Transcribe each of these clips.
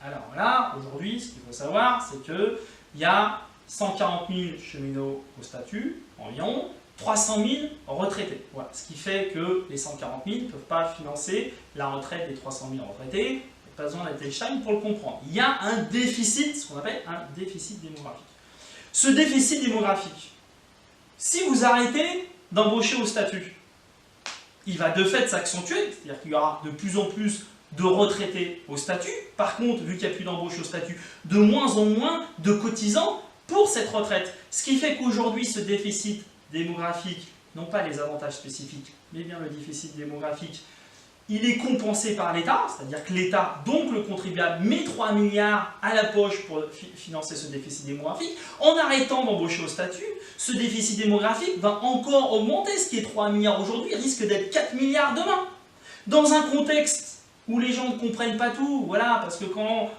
Alors là, aujourd'hui, ce qu'il faut savoir, c'est qu'il y a 140 000 cheminots au statut, environ 300 000 retraités. Voilà. Ce qui fait que les 140 000 ne peuvent pas financer la retraite des 300 000 retraités. Il n'y a pas besoin d'être Einstein pour le comprendre. Il y a un déficit, ce qu'on appelle un déficit démographique. Ce déficit démographique, si vous arrêtez d'embaucher au statut, il va de fait s'accentuer, c'est-à-dire qu'il y aura de plus en plus de retraités au statut. Par contre, vu qu'il n'y a plus d'embauche au statut, de moins en moins de cotisants pour cette retraite. Ce qui fait qu'aujourd'hui, ce déficit démographique, non pas les avantages spécifiques, mais bien le déficit démographique, il est compensé par l'État, c'est-à-dire que l'État, donc le contribuable, met 3 milliards à la poche pour financer ce déficit démographique. En arrêtant d'embaucher au statut, ce déficit démographique va encore augmenter. Ce qui est 3 milliards aujourd'hui risque d'être 4 milliards demain. Dans un contexte où les gens ne comprennent pas tout, voilà, parce que quand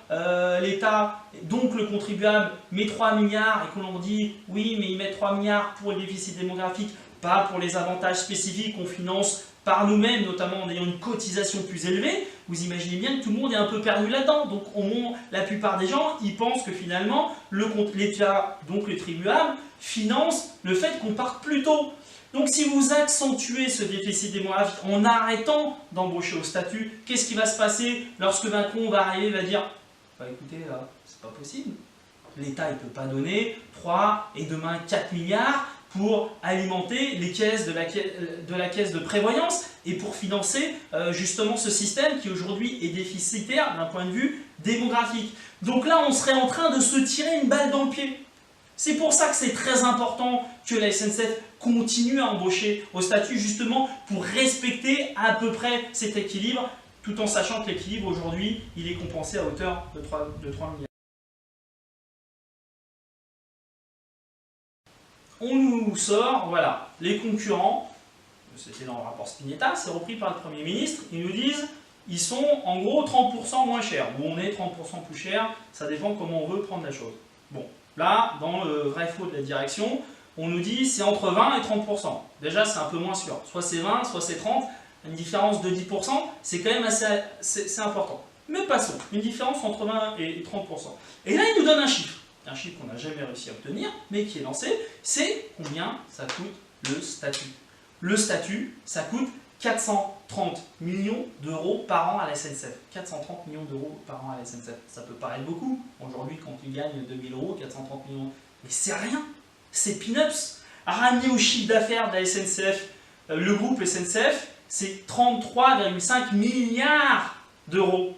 l'État, donc le contribuable, met 3 milliards et qu'on leur dit « oui, mais ils mettent 3 milliards pour le déficit démographique, pas pour les avantages spécifiques qu'on finance par nous-mêmes, notamment en ayant une cotisation plus élevée », vous imaginez bien que tout le monde est un peu perdu là-dedans. Donc la plupart des gens, ils pensent que finalement, l'État, donc le contribuable, finance le fait qu'on parte plus tôt. Donc si vous accentuez ce déficit démographique en arrêtant d'embaucher au statut, qu'est-ce qui va se passer lorsque Macron va arriver et va dire « bah écoutez, là, c'est pas possible, l'État ne peut pas donner 3 et demain 4 milliards pour alimenter les caisses de la caisse de prévoyance et pour financer justement ce système qui aujourd'hui est déficitaire d'un point de vue démographique. » Donc là, on serait en train de se tirer une balle dans le pied. C'est pour ça que c'est très important que la SNCF continue à embaucher au statut, justement pour respecter à peu près cet équilibre, tout en sachant que l'équilibre aujourd'hui, il est compensé à hauteur de 3 milliards. On nous sort, voilà, les concurrents, c'était dans le rapport Spinetta, c'est repris par le Premier ministre, ils nous disent ils sont en gros 30% moins chers, ou on est 30% plus cher, ça dépend comment on veut prendre la chose. Bon, là, dans le vrai-faux de la direction, on nous dit c'est entre 20 et 30%. Déjà, c'est un peu moins sûr. Soit c'est 20, soit c'est 30. Une différence de 10%, c'est quand même assez important. Mais passons, une différence entre 20 et 30%. Et là, il nous donne un chiffre qu'on n'a jamais réussi à obtenir, mais qui est lancé, c'est combien ça coûte le statut. Le statut, ça coûte 430 millions d'euros par an à la SNCF. 430 millions d'euros par an à la SNCF. Ça peut paraître beaucoup. Aujourd'hui, quand tu gagnes 2000 euros, 430 millions, mais c'est rien. C'est peanuts. Ramené au chiffre d'affaires de la SNCF, le groupe SNCF, c'est 33,5 milliards d'euros.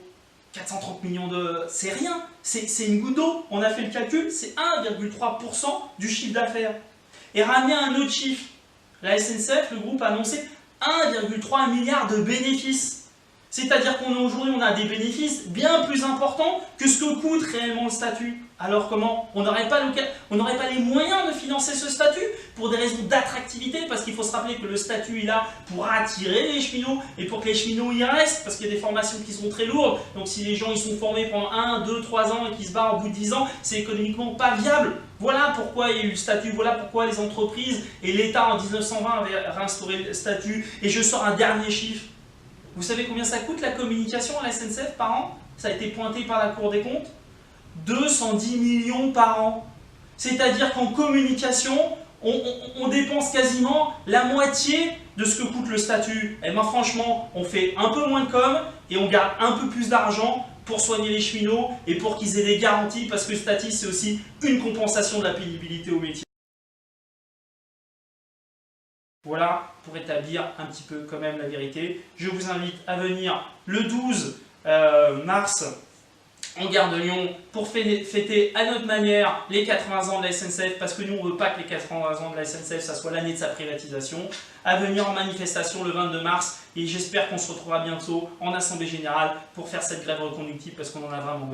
430 millions de... c'est rien. C'est une goutte d'eau. On a fait le calcul, c'est 1,3% du chiffre d'affaires. Et ramener un autre chiffre, la SNCF, le groupe a annoncé 1,3 milliard de bénéfices. C'est-à-dire qu'aujourd'hui, on a des bénéfices bien plus importants que ce que coûte réellement le statut. Alors comment? On n'aurait pas les moyens de financer ce statut pour des raisons d'attractivité, parce qu'il faut se rappeler que le statut est là pour attirer les cheminots et pour que les cheminots y restent, parce qu'il y a des formations qui sont très lourdes. Donc si les gens ils sont formés pendant 1, 2, 3 ans et qu'ils se barrent au bout de 10 ans, c'est économiquement pas viable. Voilà pourquoi il y a eu le statut, voilà pourquoi les entreprises et l'État en 1920 avaient réinstauré le statut. Et je sors un dernier chiffre. Vous savez combien ça coûte la communication à la SNCF par an? Ça a été pointé par la Cour des comptes. 210 millions par an. C'est-à-dire qu'en communication, on dépense quasiment la moitié de ce que coûte le statut. Et bien franchement, on fait un peu moins de com et on garde un peu plus d'argent pour soigner les cheminots et pour qu'ils aient des garanties, parce que le statut, c'est aussi une compensation de la pénibilité au métier. Voilà pour établir un petit peu quand même la vérité. Je vous invite à venir le 12 mars en gare de Lyon pour fêter à notre manière les 80 ans de la SNCF, parce que nous on ne veut pas que les 80 ans de la SNCF ça soit l'année de sa privatisation. À venir en manifestation le 22 mars et j'espère qu'on se retrouvera bientôt en assemblée générale pour faire cette grève reconductible, parce qu'on en a vraiment besoin.